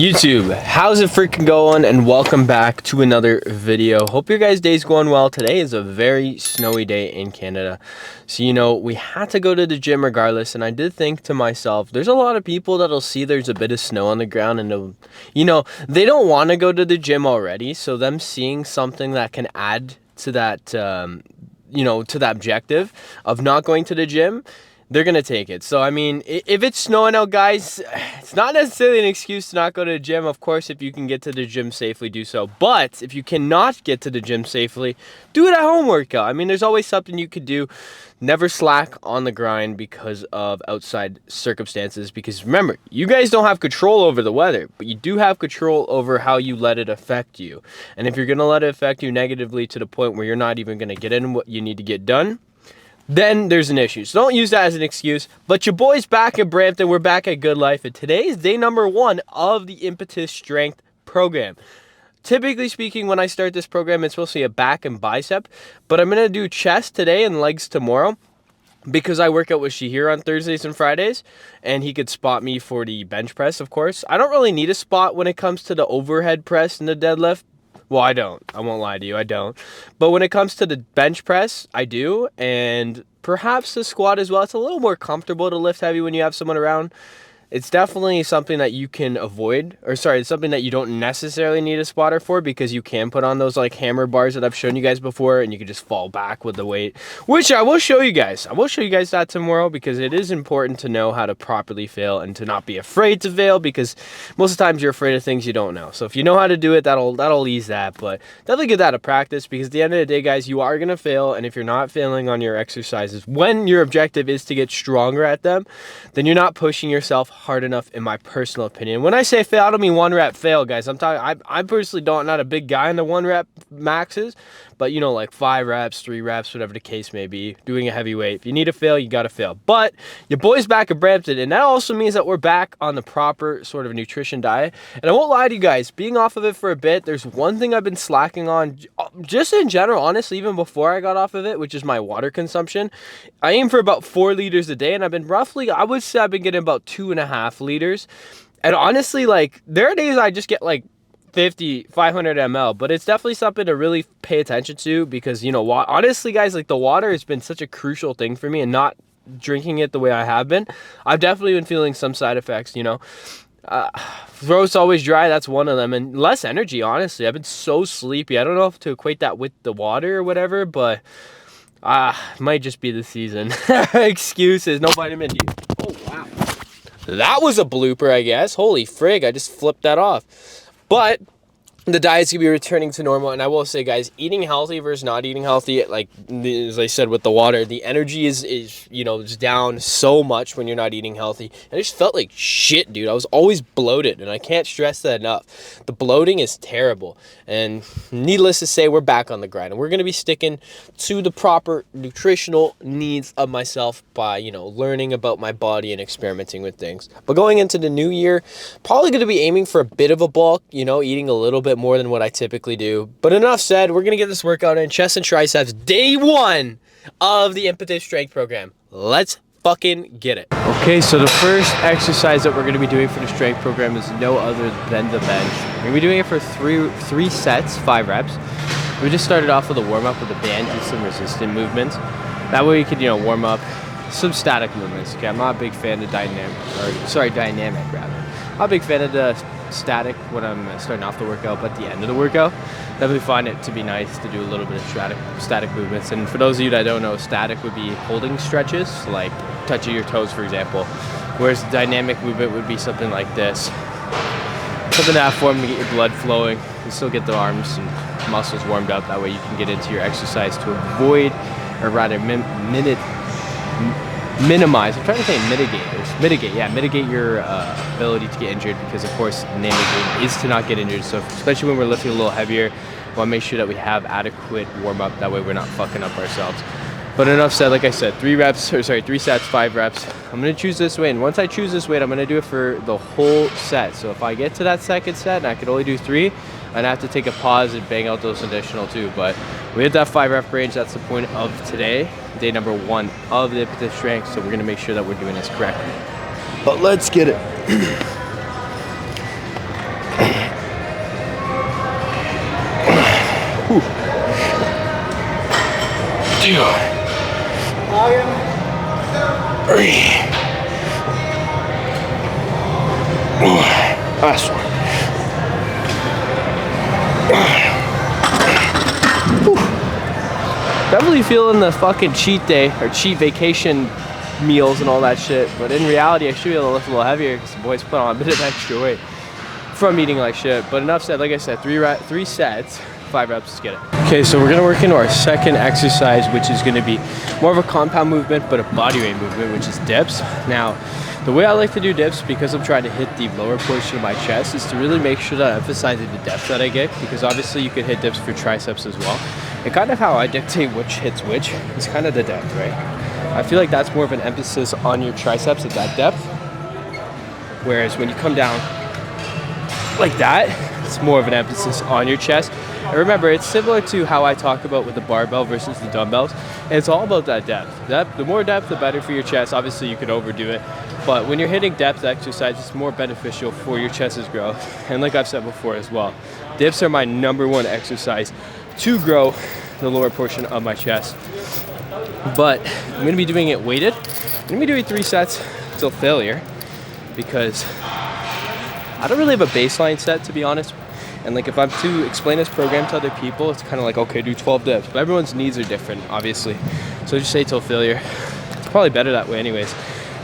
YouTube, how's it freaking going? And welcome back to another video. Hope your guys' day's going well. Today is a very snowy day in Canada. So, we had to go to the gym regardless. And I did think to myself, there's a lot of people that'll see there's a bit of snow on the ground and, they don't want to go to the gym already. So them seeing something that can add to that, to that objective of not going to the gym, they're going to take it. So, I mean, if it's snowing out, guys, it's not necessarily an excuse to not go to the gym. Of course, if you can get to the gym safely, do so. But if you cannot get to the gym safely, do it at home workout. I mean, there's always something you could do. Never slack on the grind because of outside circumstances. Because remember, you guys don't have control over the weather, but you do have control over how you let it affect you. And if you're going to let it affect you negatively to the point where you're not even going to get in what you need to get done, then there's an issue. So don't use that as an excuse. But your boy's back in Brampton. We're back at Good Life. And today is day number 1 of the Impetus Strength program. Typically speaking, when I start this program, it's supposed to be a back and bicep. But I'm going to do chest today and legs tomorrow, because I work out with Shahir on Thursdays and Fridays, and he could spot me for the bench press, of course. I don't really need a spot when it comes to the overhead press and the deadlift. Well, I don't. I won't lie to you. I don't. But when it comes to the bench press, I do. And perhaps the squat as well. It's a little more comfortable to lift heavy when you have someone around. It's definitely something that you can avoid, it's something that you don't necessarily need a spotter for, because you can put on those like hammer bars that I've shown you guys before, and you can just fall back with the weight, which I will show you guys. I will show you guys that tomorrow, because it is important to know how to properly fail and to not be afraid to fail, because most of the times you're afraid of things you don't know. So if you know how to do it, that'll ease that. But definitely get that a practice, because at the end of the day, guys, you are gonna fail, and if you're not failing on your exercises when your objective is to get stronger at them, then you're not pushing yourself hard enough, in my personal opinion. When I say fail, I don't mean 1 rep fail, guys. I'm talking, I personally not a big guy in the 1 rep maxes, but like 5 reps, 3 reps, whatever the case may be, doing a heavy weight. If you need to fail, you got to fail. But your boy's back at Brampton, and that also means that we're back on the proper sort of nutrition diet. And I won't lie to you guys, being off of it for a bit, there's one thing I've been slacking on, just in general, honestly, even before I got off of it, which is my water consumption. I aim for about 4 liters a day, and I've been roughly, I would say I've been getting about 2.5 liters. And honestly, like, there are days I just get like 500 ml, but it's definitely something to really pay attention to, because honestly, guys, like, the water has been such a crucial thing for me, and not drinking it the way I have been, I've definitely been feeling some side effects. Throat's always dry, that's one of them, and less energy. Honestly, I've been so sleepy. I don't know if to equate that with the water or whatever, but might just be the season. Excuses. No vitamin D. Oh wow, that was a blooper, I guess. Holy frig, I just flipped that off. But the diet's gonna be returning to normal, and I will say, guys, eating healthy versus not eating healthy, like as I said with the water, the energy is just down so much when you're not eating healthy. And I just felt like shit, dude. I was always bloated, and I can't stress that enough. The bloating is terrible, and needless to say, we're back on the grind, and we're gonna be sticking to the proper nutritional needs of myself by learning about my body and experimenting with things. But going into the new year, probably gonna be aiming for a bit of a bulk, eating a little bit more than what I typically do. But enough said, we're gonna get this workout in. Chest and triceps, day 1 of the Impetus Strength program. Let's fucking get it. Okay, so the first exercise that we're gonna be doing for the strength program is no other than the bench. We're gonna be doing it for three sets, 5 reps. We just started off with a warm-up with a band and some resistant movements. That way you could warm up some static movements. Okay, I'm not a big fan of dynamic rather. I'm a big fan of the static when I'm starting off the workout, but at the end of the workout, definitely find it to be nice to do a little bit of static movements. And for those of you that don't know, static would be holding stretches, like touching your toes, for example, whereas dynamic movement would be something like this. Something to have form to get your blood flowing. You still get the arms and muscles warmed up. That way you can get into your exercise to avoid, or rather minimize, I'm trying to say mitigate your ability to get injured, because of course the name of the game is to not get injured. So especially when we're lifting a little heavier, we want to make sure that we have adequate warm-up, that way we're not fucking up ourselves. But enough said. Like I said, 3 sets, 5 reps. I'm going to choose this weight, and once I choose this weight, I'm going to do it for the whole set. So if I get to that second set and I could only do 3, I'd have to take a pause and bang out those additional 2. But we hit that 5 rep range. That's the point of today, day number 1 of the Impetus Strength. So we're going to make sure that we're doing this correctly. But let's get it. 2, 3. Last one. Definitely feeling the fucking cheat day or cheat vacation meals and all that shit, but in reality I should be able to lift a little heavier because the boys put on a bit of extra weight from eating like shit. But enough said. Like I said, 3 sets, 5 reps, let's get it. Okay, so we're gonna work into our second exercise, which is gonna be more of a compound movement but a body weight movement, which is dips. Now the way I like to do dips, because I'm trying to hit the lower portion of my chest, is to really make sure that I emphasize the depth that I get, because obviously you could hit dips for triceps as well. And kind of how I dictate which hits which is kind of the depth, right? I feel like that's more of an emphasis on your triceps at that depth, whereas when you come down like that, it's more of an emphasis on your chest. And remember, it's similar to how I talk about with the barbell versus the dumbbells. It's all about that depth. The more depth, the better for your chest. Obviously, you could overdo it, but when you're hitting depth exercise, it's more beneficial for your chest's growth. And like I've said before as well, dips are my #1 exercise to grow the lower portion of my chest. But I'm gonna be doing it weighted. I'm gonna be doing 3 sets till failure, because I don't really have a baseline set, to be honest. And like, if I'm to explain this program to other people, it's kind of like, okay, do 12 dips, but everyone's needs are different, obviously. So just say till failure. It's probably better that way anyways.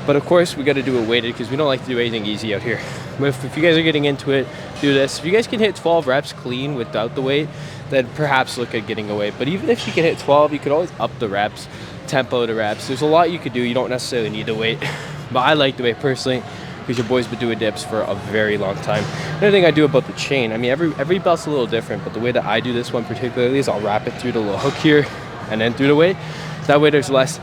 But of course, we got to do it weighted because we don't like to do anything easy out here. If you guys are getting into it, do this. If you guys can hit 12 reps clean without the weight, then perhaps look at getting a weight. But even if you can hit 12, you could always up the reps, tempo the reps. There's a lot you could do. You don't necessarily need the weight. But I like the weight personally, because your boy's been doing dips for a very long time. Another thing I do about the chain, I mean, every belt's a little different, but the way that I do this one particularly is I'll wrap it through the little hook here and then through the weight. That way there's less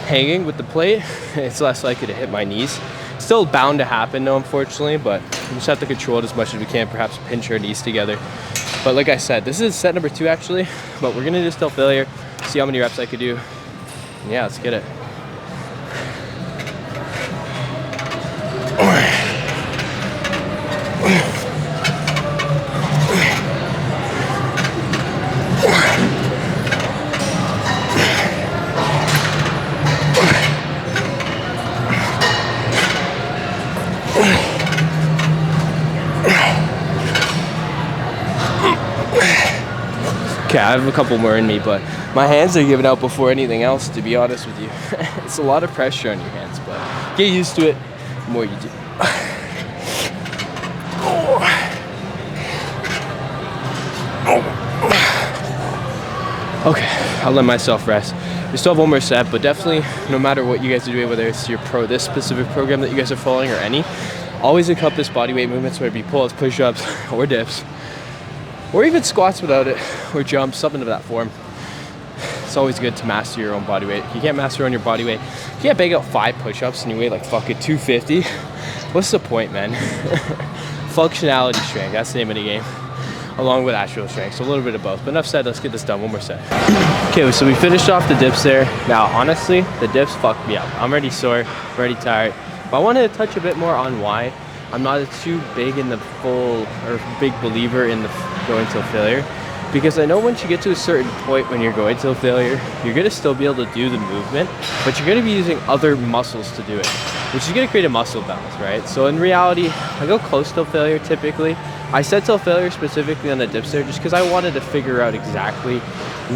hanging with the plate. It's less likely to hit my knees. Still bound to happen though, unfortunately, but we just have to control it as much as we can, perhaps pinch our knees together. But like I said, this is set number 2 actually, but we're gonna do still failure, see how many reps I could do. And yeah, let's get it. Okay, I have a couple more in me, but my hands are giving out before anything else, to be honest with you. It's a lot of pressure on your hands, but get used to it the more you do. Okay, I'll let myself rest. We still have 1 more set, but definitely, no matter what you guys are doing, whether it's this specific program that you guys are following or any, always encompass body weight movements, whether it be pull-ups, push-ups, or dips, or even squats without it, or jumps, something of that form. It's always good to master your own body weight. If you can't master your own body weight, if you can't bang out 5 push-ups and you weigh like fucking 250, what's the point, man? Functionality strength, that's the name of the game, along with actual strength, so a little bit of both. But enough said, let's get this done. 1 more set. Okay, so we finished off the dips there. Now, honestly, the dips fucked me up. I'm already sore, I'm already tired, but I wanted to touch a bit more on why I'm not too big in the big believer in the going till failure, because I know once you get to a certain point when you're going till failure, you're gonna still be able to do the movement, but you're gonna be using other muscles to do it, which is gonna create a muscle balance, right? So in reality, I go close till failure typically. I said till failure specifically on the dips there just because I wanted to figure out exactly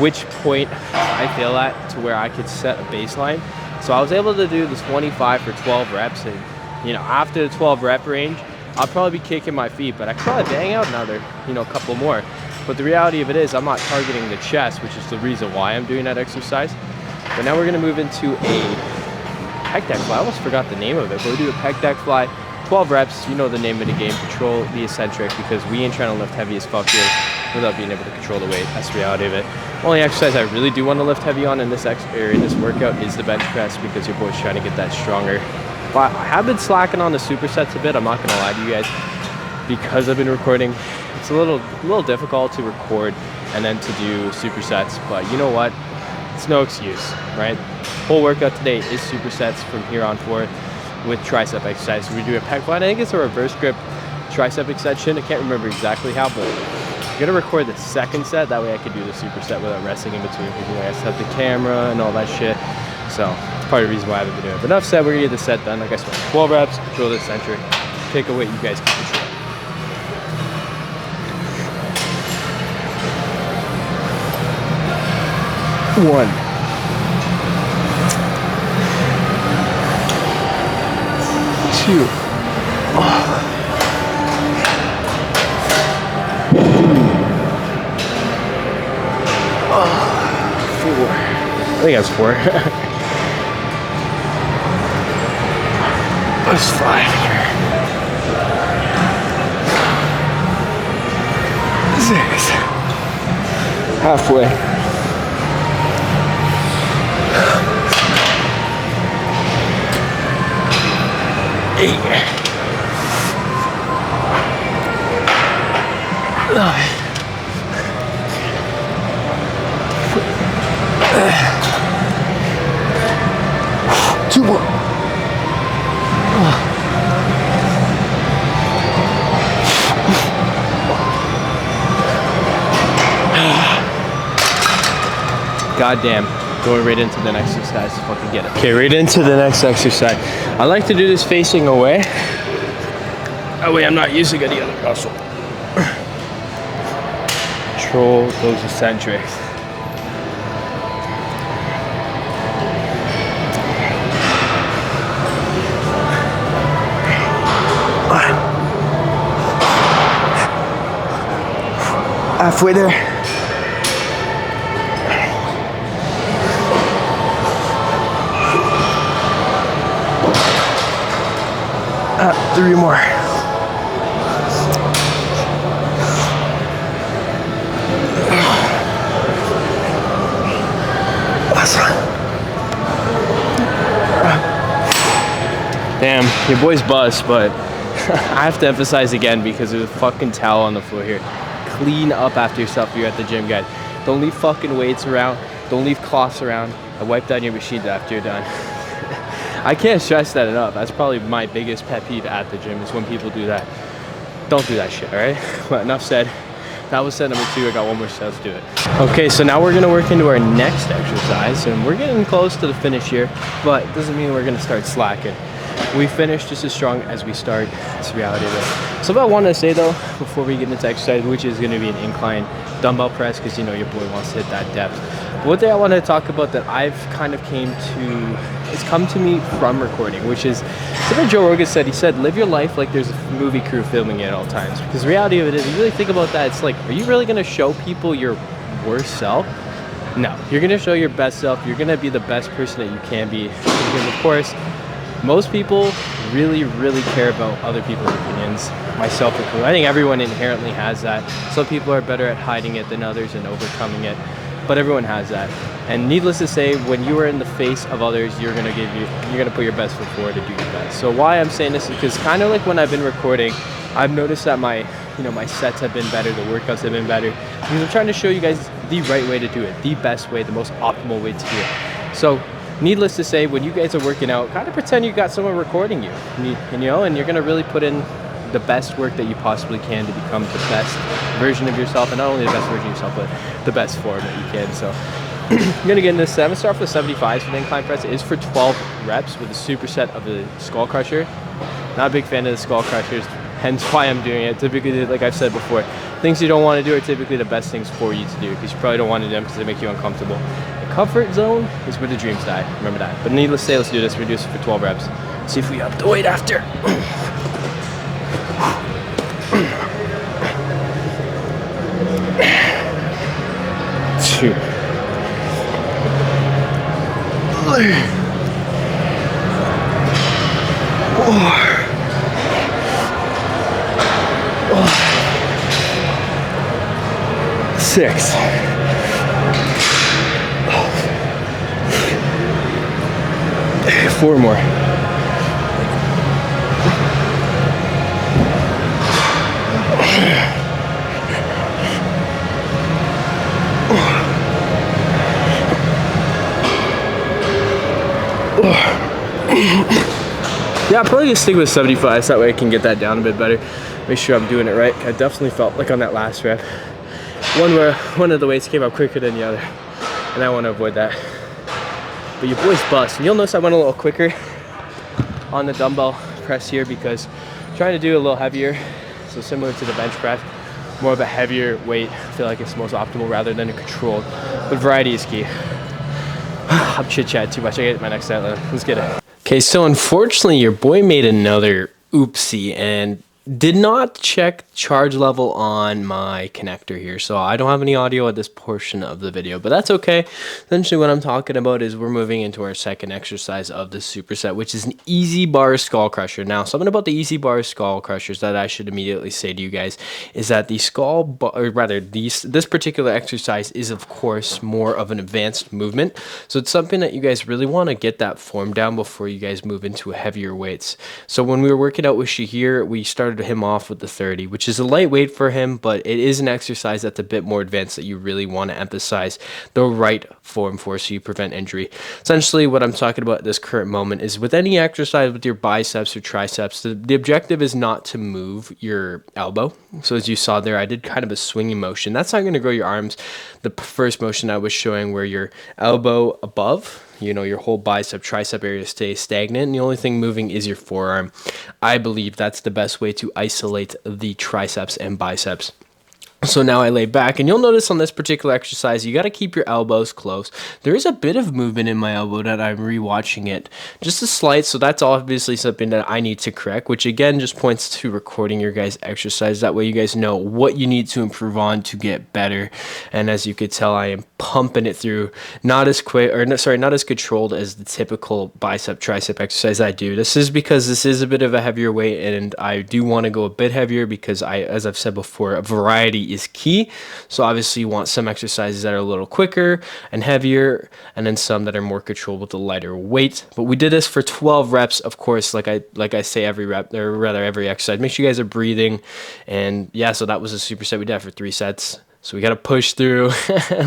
which point I fail at to where I could set a baseline. So I was able to do this 25 for 12 reps, and you know, after the 12 rep range, I'll probably be kicking my feet, but I could probably bang out another, you know, couple more. But the reality of it is I'm not targeting the chest, which is the reason why I'm doing that exercise. But now we're gonna move into a pec deck fly. I almost forgot the name of it, but we'll do a pec deck fly, 12 reps, you know the name of the game, control the eccentric, because we ain't trying to lift heavy as fuck here without being able to control the weight. That's the reality of it. Only exercise I really do want to lift heavy on in this workout is the bench press, because your boy's trying to get that stronger. But I have been slacking on the supersets a bit, I'm not gonna lie to you guys, because I've been recording. It's a little difficult to record and then to do supersets, but you know what? It's no excuse, right? Whole workout today is supersets from here on forth with tricep exercise. So we do a pec fly. I think it's a reverse grip tricep extension. I can't remember exactly how, but I'm gonna record the second set, that way I can do the superset without resting in between, because I have the camera and all that shit. So it's part of the reason why I haven't been doing it. But enough said, we're gonna get the set done. Like I said, 12 reps, control the eccentric, take a weight you guys can control. One. Two. Four. I think that's 4. That's 5. 6. Halfway. 8. 9. 2 more. Goddamn. Going right into the next exercise to fucking get it. Okay, right into the next exercise. I like to do this facing away. That way I'm not using any other muscle. Control those eccentrics. Halfway there. 3 more. Last one. Damn, your boy's bust, but I have to emphasize again because there's a fucking towel on the floor here. Clean up after yourself if you're at the gym, guys. Don't leave fucking weights around. Don't leave cloths around. And wipe down your machines after you're done. I can't stress that enough. That's probably my biggest pet peeve at the gym is when people do that. Don't do that shit, all right? But enough said. That was set number 2. I got one more set. Let's do it. Okay, so now we're gonna work into our next exercise, and we're getting close to the finish here, but it doesn't mean we're gonna start slacking. We finish just as strong as we start. It's the reality of it. So what I wanted to say though, before we get into exercise, which is gonna be an incline dumbbell press, because you know your boy wants to hit that depth. But one thing I wanted to talk about that I've kind of it's come to me from recording, which is something Joe Rogan said. He said, live your life like there's a movie crew filming it at all times. Because the reality of it is, you really think about that, it's like, are you really gonna show people your worst self? No, you're gonna show your best self. You're gonna be the best person that you can be. Because of course, most people really care about other people's opinions, myself included. I think everyone inherently has that. Some people are better at hiding it than others and overcoming it, but everyone has that. And needless to say, when you are in the face of others, you're gonna put your best foot forward to do your best. So why I'm saying this is because kind of like when I've been recording, I've noticed that my sets have been better, the workouts have been better, because I'm trying to show you guys the right way to do it, the best way, the most optimal way to do it. So needless to say, when you guys are working out, kind of pretend you got someone recording you, and you're gonna really put in the best work that you possibly can to become the best version of yourself, and not only the best version of yourself, but the best form that you can. So I'm gonna get into this. I'm gonna start off with 75s for the incline press. It is for 12 reps with a superset of the skull crusher. Not a big fan of the skull crushers, hence why I'm doing it. Typically, like I've said before, things you don't want to do are typically the best things for you to do, because you probably don't want to do them because they make you uncomfortable. The comfort zone is where the dreams die. Remember that. But needless to say, let's do this. We're doing this for 12 reps. See if we up the weight after. 2. 3. 4. 6. 4 more. 'Cause I'm probably gonna stick with 75, so that way I can get that down a bit better. Make sure I'm doing it right. I definitely felt like on that last rep, one where one of the weights came up quicker than the other, and I want to avoid that. But your boy's bust, and you'll notice I went a little quicker on the dumbbell press here because I'm trying to do a little heavier, so similar to the bench press, more of a heavier weight. I feel like it's most optimal rather than a controlled, but variety is key. I'm chit-chat too much. I get my next set. Let's get it. Okay, so unfortunately your boy made another oopsie and did not check charge level on my connector here, so I don't have any audio at this portion of the video, but that's okay. Essentially what I'm talking about is we're moving into our second exercise of the superset, which is an easy bar skull crusher. Now, something about the easy bar skull crushers that I should immediately say to you guys is that the skull bar, or rather this particular exercise is of course more of an advanced movement, so it's something that you guys really want to get that form down before you guys move into heavier weights. So when we were working out with Shahir, we started him off with the 30, which is a lightweight for him, but it is an exercise that's a bit more advanced that you really want to emphasize the right form for so you prevent injury. Essentially what I'm talking about at this current moment is with any exercise with your biceps or triceps, the objective is not to move your elbow. So as you saw there, I did kind of a swinging motion. That's not going to grow your arms. The first motion I was showing where your elbow above, you know, your whole bicep, tricep area stays stagnant, and the only thing moving is your forearm. I believe that's the best way to isolate the triceps and biceps. So now I lay back, and you'll notice on this particular exercise, you got to keep your elbows close. There is a bit of movement in my elbow that I'm rewatching it, just a slight, so that's obviously something that I need to correct, which again just points to recording your guys' exercise. That way you guys know what you need to improve on to get better. And as you could tell, I am pumping it through, not as quick, or no, sorry, not as controlled as the typical bicep tricep exercise I do. This is because this is a bit of a heavier weight, and I do want to go a bit heavier because as I've said before, a variety is key. So obviously you want some exercises that are a little quicker and heavier, and then some that are more controlled with a lighter weight. But we did this for 12 reps, of course, like I say every rep, or rather every exercise. Make sure you guys are breathing. And yeah, so that was a superset we did for 3 sets. So we got to push through.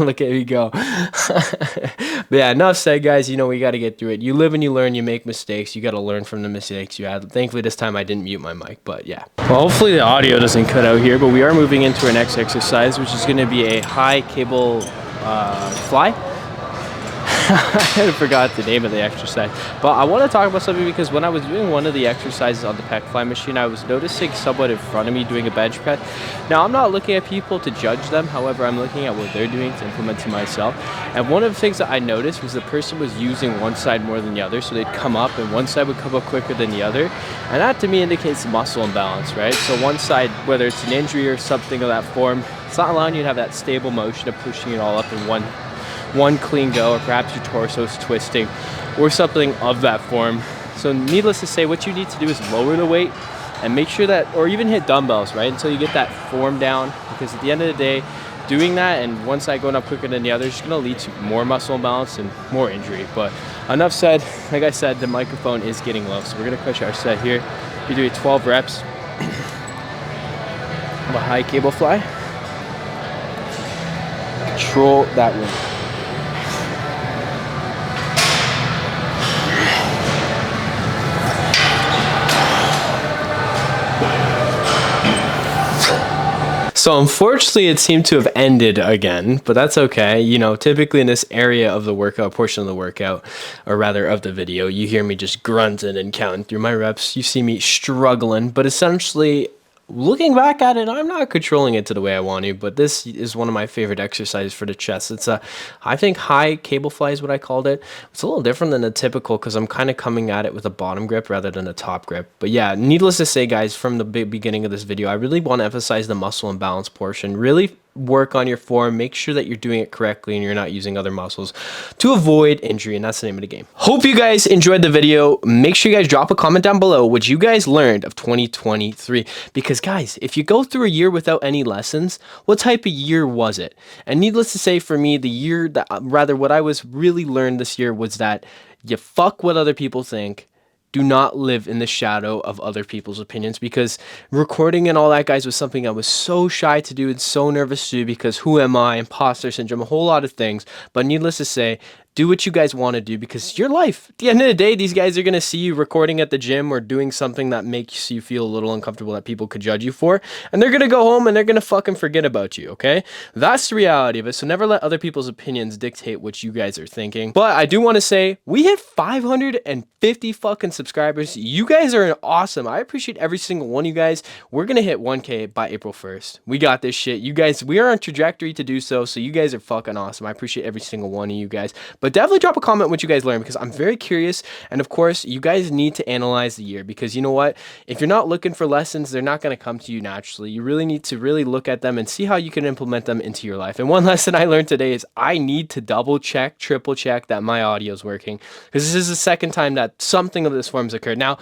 Look at me go. But yeah, enough said, guys. You know, we got to get through it. You live and you learn. You make mistakes. You got to learn from the mistakes you had. Thankfully, this time I didn't mute my mic, but yeah. Well, hopefully the audio doesn't cut out here, but we are moving into our next exercise, which is going to be a high cable fly. I forgot the name of the exercise, but I want to talk about something because when I was doing one of the exercises on the pec fly machine, I was noticing someone in front of me doing a bench press. Now, I'm not looking at people to judge them, however, I'm looking at what they're doing to implement to myself. And one of the things that I noticed was the person was using one side more than the other, so they'd come up and one side would come up quicker than the other, and that to me indicates muscle imbalance, right? So one side, whether it's an injury or something of that form, it's not allowing you to have that stable motion of pushing it all up in one clean go, or perhaps your torso is twisting or something of that form. So needless to say, what you need to do is lower the weight and make sure that, or even hit dumbbells, right, until you get that form down, because at the end of the day, doing that and one side going up quicker than the other is just going to lead to more muscle imbalance and more injury. But enough said. Like I said, the microphone is getting low, so we're going to push our set here. You're doing 12 reps of a high cable fly. Control that one. So unfortunately, it seemed to have ended again, but that's okay. You know, typically in this area of the workout, portion of the workout, or rather of the video, you hear me just grunting and counting through my reps. You see me struggling, but essentially, looking back at it, I'm not controlling it to the way I want to, but this is one of my favorite exercises for the chest. It's a, I think high cable fly is what I called it. It's a little different than the typical because I'm kind of coming at it with a bottom grip rather than a top grip. But yeah, needless to say, guys, from the beginning of this video, I really want to emphasize the muscle imbalance portion. Really work on your form, make sure that you're doing it correctly and you're not using other muscles to avoid injury, and that's the name of the game. Hope you guys enjoyed the video. Make sure you guys drop a comment down below what you guys learned of 2023, because guys, if you go through a year without any lessons, what type of year was it? And needless to say, for me, the year that, rather what I was really learned this year was that you fuck what other people think. Do not live in the shadow of other people's opinions, because recording and all that, guys, was something I was so shy to do and so nervous to do because who am I, imposter syndrome, a whole lot of things. But needless to say, do what you guys want to do, because your life, at the end of the day, these guys are going to see you recording at the gym or doing something that makes you feel a little uncomfortable that people could judge you for, and they're going to go home and they're going to fucking forget about you, okay? That's the reality of it. So never let other people's opinions dictate what you guys are thinking. But I do want to say, we hit 550 fucking subscribers. You guys are awesome. I appreciate every single one of you guys. We're going to hit 1K by April 1st. We got this shit. You guys, we are on trajectory to do so. So you guys are fucking awesome. I appreciate every single one of you guys. But definitely drop a comment what you guys learned, because I'm very curious. And of course, you guys need to analyze the year, because you know what? If you're not looking for lessons, they're not going to come to you naturally. You really need to really look at them and see how you can implement them into your life. And one lesson I learned today is I need to double check, triple check that my audio is working, because this is the second time that something of this form has occurred. Now,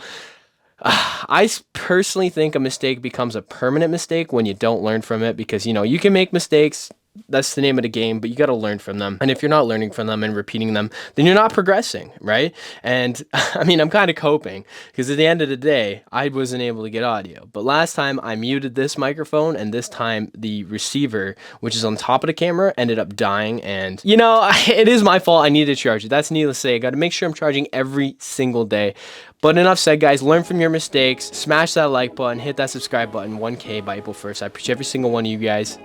I personally think a mistake becomes a permanent mistake when you don't learn from it, because, you know, you can make mistakes. That's the name of the game, but you got to learn from them. And if you're not learning from them and repeating them, then you're not progressing, right? And I mean, I'm kind of coping, because at the end of the day, I wasn't able to get audio. But last time I muted this microphone, and this time the receiver, which is on top of the camera, ended up dying. And, you know, it is my fault. I need to charge it. That's needless to say. I got to make sure I'm charging every single day. But enough said, guys. Learn from your mistakes. Smash that like button. Hit that subscribe button. 1K by April 1st. I appreciate every single one of you guys.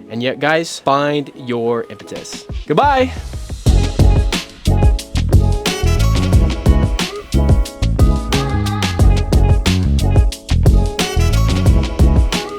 And yet, guys, find your impetus. Goodbye.